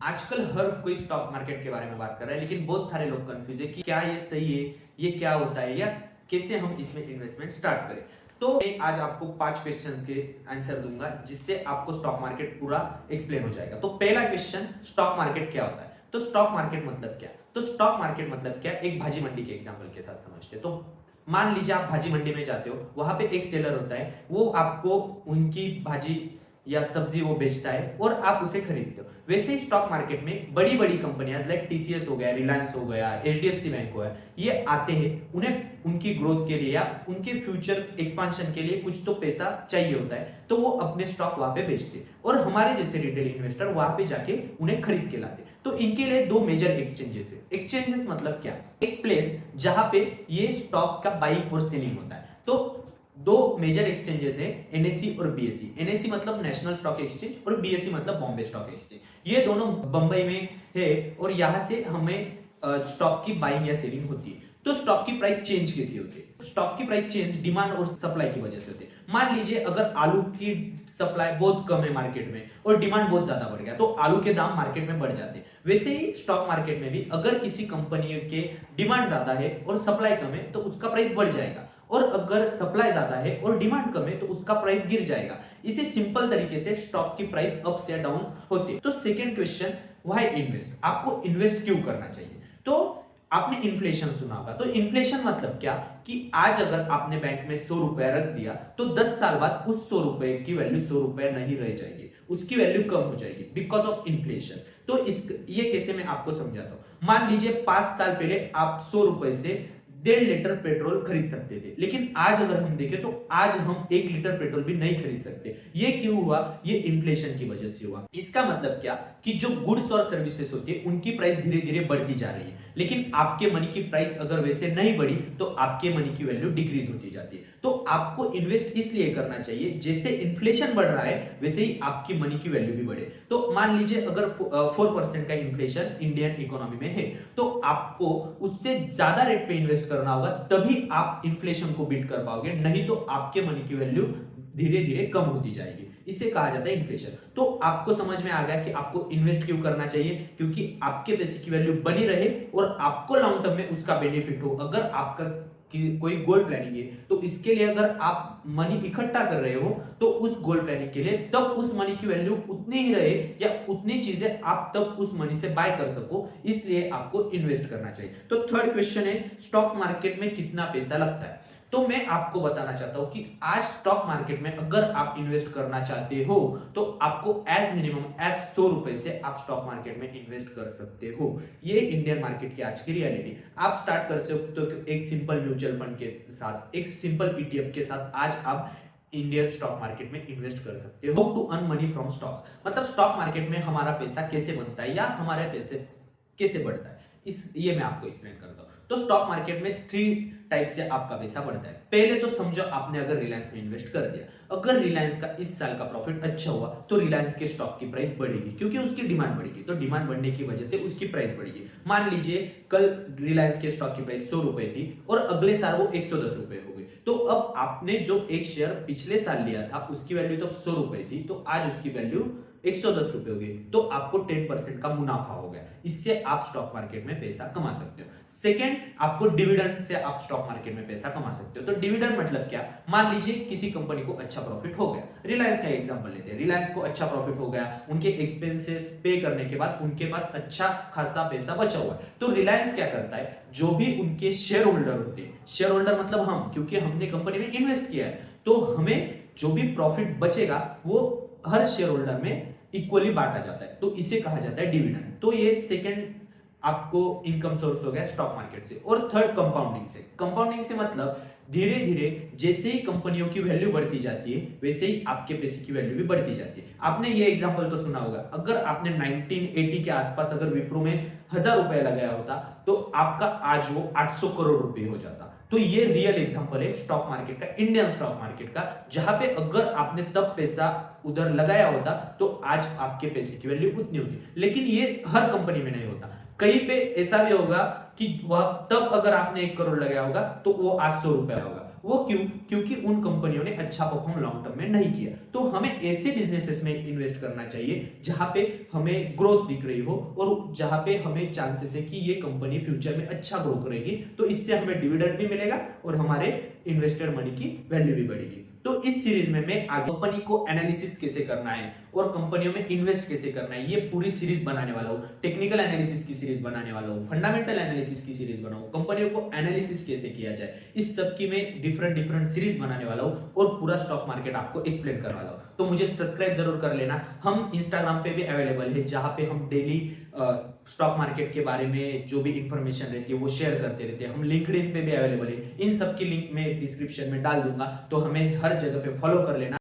आजकल हर कोई stock market के बारे में बात कर रहा है, लेकिन बहुत सारे लोग कंफ्यूज है कि क्या ये सही है, ये क्या होता है या कैसे हम इसमें इन्वेस्टमेंट स्टार्ट करें। तो मैं आज आपको 5 क्वेश्चंस के आंसर दूंगा, जिससे आपको स्टॉक मार्केट पूरा एक्सप्लेन हो जाएगा। तो पहला क्वेश्चन, स्टॉक मार्केट क्या होता है? तो स्टॉक मार्केट मतलब क्या? तो स्टॉक मार्केट मतलब क्या, एक भाजी मंडी के एग्जांपल के साथ समझते हैं। तो मान लीजिए आप भाजी मंडी में जाते हो, वहां पे एक सेलर होता है, वो आपको उनकी भाजी या सब्जी वो बेचता है और आप उसे खरीदते हो। वैसे ही स्टॉक मार्केट में बड़ी बड़ी कंपनियां लाइक टीसीएस हो गया, रिलायंस हो गया, एचडीएफसी बैंक हो गया, ये आते हैं, उन्हें उनकी ग्रोथ के लिए या उनके फ्यूचर एक्सपांशन के लिए कुछ तो पैसा चाहिए होता है, तो वो अपने स्टॉक वहां पे बेचते हैं और हमारे जैसे रिटेल इन्वेस्टर वहां पे जाके उन्हें खरीद के लाते। तो इनके लिए दो मेजर एक्सचेंजेस है। एक्सचेंजेस मतलब क्या? एक प्लेस जहां पे ये स्टॉक का बाइंग और सेलिंग होता है। तो दो मेजर एक्सचेंजेस है, एनएससी और बीएससी। एनएससी मतलब नेशनल स्टॉक एक्सचेंज और बीएससी मतलब बॉम्बे स्टॉक एक्सचेंज। ये दोनों बंबई में है और यहां से हमें स्टॉक की बाइंग या सेलिंग होती है। तो स्टॉक की प्राइस चेंज कैसे होती है? स्टॉक की प्राइस चेंज डिमांड और सप्लाई की वजह से होती है। मान लीजिए अगर आलू की सप्लाई बहुत कम है मार्केट में और डिमांड बहुत ज्यादा बढ़ गया, तो आलू के दाम मार्केट में बढ़ जाते हैं। वैसे ही स्टॉक मार्केट में भी अगर किसी कंपनी के डिमांड ज्यादा है और सप्लाई कम है, तो उसका प्राइस बढ़ जाएगा, और अगर सप्लाई ज्यादा है और डिमांड कम है तो उसका प्राइस गिर जाएगा। इसे सिंपल तरीके से स्टॉक की प्राइस अप्स या डाउन होती है। तो सेकंड क्वेश्चन, व्हाई इन्वेस्ट? आपको इन्वेस्ट क्यों करना चाहिए? तो आपने इन्फ्लेशन सुना होगा। तो इन्फ्लेशन मतलब क्या कि आज अगर आपने बैंक में 100 रुपया रख दिया, तो 10 साल बाद उस 100 रुपए की वैल्यू 100 रुपए नहीं रह जाएगी, उसकी वैल्यू कम हो जाएगी बिकॉज ऑफ इन्फ्लेशन। तो ये कैसे मैं आपको समझाता हूं। मान लीजिए 5 साल पहले आप 100 रुपए से 1.5 लीटर पेट्रोल खरीद सकते थे, लेकिन आज अगर हम देखें तो आज हम 1 लीटर पेट्रोल भी नहीं खरीद सकते। ये क्यों हुआ? ये इन्फ्लेशन की वजह से हुआ। इसका मतलब क्या कि जो गुड्स और सर्विसेज होती है उनकी प्राइस धीरे धीरे बढ़ती जा रही है, लेकिन आपके मनी की प्राइस अगर वैसे नहीं बढ़ी तो आपके मनी की वैल्यू डिक्रीज होती जाती है। तो आपको इन्वेस्ट इसलिए करना चाहिए, जैसे इन्फ्लेशन बढ़ रहा है वैसे ही आपकी मनी की वैल्यू भी बढ़े। तो मान लीजिए अगर 4% का इन्फ्लेशन इंडियन इकोनॉमी में है, तो आपको उससे ज्यादा रेट पे इन्वेस्ट करना होगा, तभी आप इन्फ्लेशन को बीट कर पाओगे, नहीं तो आपके मनी की वैल्यू धीरे धीरे कम होती जाएगी। इसे कहा जाता है इन्फ्लेशन। तो आपको समझ में आ गया कि आपको इन्वेस्ट क्यों करना चाहिए, क्योंकि आपके पैसे की वैल्यू बनी रहे और आपको लॉन्ग टर्म में उसका बेनिफिट हो। अगर आपका कोई गोल प्लानिंग है, तो इसके लिए अगर आप मनी इकट्ठा कर रहे हो, तो उस गोल प्लानिंग के लिए तब उस मनी की वैल्यू उतनी ही रहे या उतनी चीजें आप तब उस मनी से बाय कर सको, इसलिए आपको इन्वेस्ट करना चाहिए। तो थर्ड क्वेश्चन है, स्टॉक मार्केट में कितना पैसा लगता है? तो मैं आपको बताना चाहता हूं कि आज स्टॉक मार्केट में अगर आप इन्वेस्ट करना चाहते हो, तो आपको एज मिनिमम एज 100 रुपए से आप स्टॉक मार्केट में इन्वेस्ट कर सकते हो। ये इंडियन मार्केट की आज की रियलिटी। आप स्टार्ट कर सकते हो तो एक सिंपल म्यूचुअल फंड के साथ, एक सिंपल ईटीएफ के साथ आज आप इंडियन स्टॉक मार्केट में इन्वेस्ट कर सकते हो। To earn money from stock मतलब स्टॉक मार्केट में हमारा पैसा कैसे बनता है या हमारे पैसे कैसे बढ़ता है, ये मैं आपको एक्सप्लेन करता हूं। तो स्टॉक मार्केट में 3 टाइप से आपका पैसा बढ़ता है। पहले तो समझो आपने अगर रिलायंस में इन्वेस्ट कर दिया, अगर रिलायंस का इस साल का प्रॉफिट अच्छा हुआ तो रिलायंस के स्टॉक की प्राइस बढ़ेगी, क्योंकि उसकी डिमांड बढ़ेगी। तो डिमांड बढ़ने की वजह से उसकी प्राइस बढ़ेगी। मान लीजिए कल रिलायंस के स्टॉक की प्राइस 100 रुपए थी और अगले साल वो 110 रुपए हो गई, तो अब आपने जो एक शेयर पिछले साल लिया था उसकी वैल्यू तो 100 रुपए थी, तो आज उसकी वैल्यू 110 रुपए हो गई, तो आपको 10% का मुनाफा हो गया। इससे आप स्टॉक मार्केट में पैसा कमा सकते हो। सेकंड, आपको डिविडेंड से आप स्टॉक मार्केट में पैसा कमा सकते हो। तो डिविडेंड मतलब क्या? मान लीजिए किसी कंपनी को अच्छा प्रॉफिट हो गया, रिलायंस का एग्जांपल लेते हैं। रिलायंस को अच्छा प्रॉफिट हो गया, उनके एक्सपेंसेस पे करने के बाद उनके पास अच्छा खासा पैसा बचा हुआ है, तो रिलायंस क्या करता है, जो भी उनके शेयर होल्डर होते हैं, शेयर होल्डर मतलब हम, क्योंकि हमने कंपनी में इन्वेस्ट किया है, तो हमें जो भी प्रॉफिट बचेगा वो हर शेयर होल्डर में इक्वली बांटा जाता है, तो इसे कहा जाता है डिविडेंड। तो ये सेकंड आपको इनकम सोर्स हो गया स्टॉक मार्केट से। और थर्ड, कंपाउंडिंग से। कंपाउंडिंग से मतलब धीरे धीरे जैसे ही कंपनियों की वैल्यू बढ़ती जाती है वैसे ही आपके पैसे की वैल्यू भी बढ़ती जाती है। आपने ये एग्जांपल तो सुना होगा, अगर आपने 1980 के आसपास अगर विप्रो में 1000 रुपए लगाया होता तो आपका आज वो 800 करोड़ रुपए हो जाता। तो ये रियल एग्जांपल है स्टॉक मार्केट का, इंडियन स्टॉक मार्केट का, जहां पे अगर आपने तब पैसा उधर लगाया होता तो आज आपके पैसे की वैल्यू उतनी होती। लेकिन ये हर कंपनी में नहीं होता, कहीं पे ऐसा भी होगा कि वह तब अगर आपने 1 करोड़ लगाया होगा तो वो आज 100 रुपए होगा, वो क्यों? क्योंकि उन कंपनियों ने अच्छा परफॉर्म लॉन्ग टर्म में नहीं किया। तो हमें ऐसे बिजनेसेस में इन्वेस्ट करना चाहिए जहां पे हमें ग्रोथ दिख रही हो और जहां पे हमें चांसेस है कि ये कंपनी फ्यूचर में अच्छा ग्रो करेगी, तो इससे हमें डिविडेंड भी मिलेगा और हमारे इन्वेस्टेड मनी की वैल्यू भी बढ़ेगी। तो इस सीरीज में मैं आगे कंपनी को एनालिसिस कैसे करना है और कंपनियों में इन्वेस्ट कैसे करना है ये पूरी सीरीज बनाने वाला हूँ। टेक्निकल एनालिसिस की सीरीज बनाने वाला हूँ, फंडामेंटल एनालिसिस की सीरीज बनाऊँ, कंपनियों को एनालिसिस कैसे किया जाए, इस सब की मैं डिफरेंट डिफरेंट सीरीज बनाने वाला हूँ और पूरा स्टॉक मार्केट आपको एक्सप्लेन करने वाला हूँ। तो मुझे सब्सक्राइब जरूर कर लेना। हम इंस्टाग्राम पे भी अवेलेबल है जहां पे हम डेली स्टॉक मार्केट के बारे में जो भी इंफॉर्मेशन रहती है वो शेयर करते रहते हैं। हम लिंक्डइन पे भी अवेलेबल है, इन सब की लिंक मैं डिस्क्रिप्शन में डाल दूंगा, तो हमें हर जगह पे फॉलो कर लेना।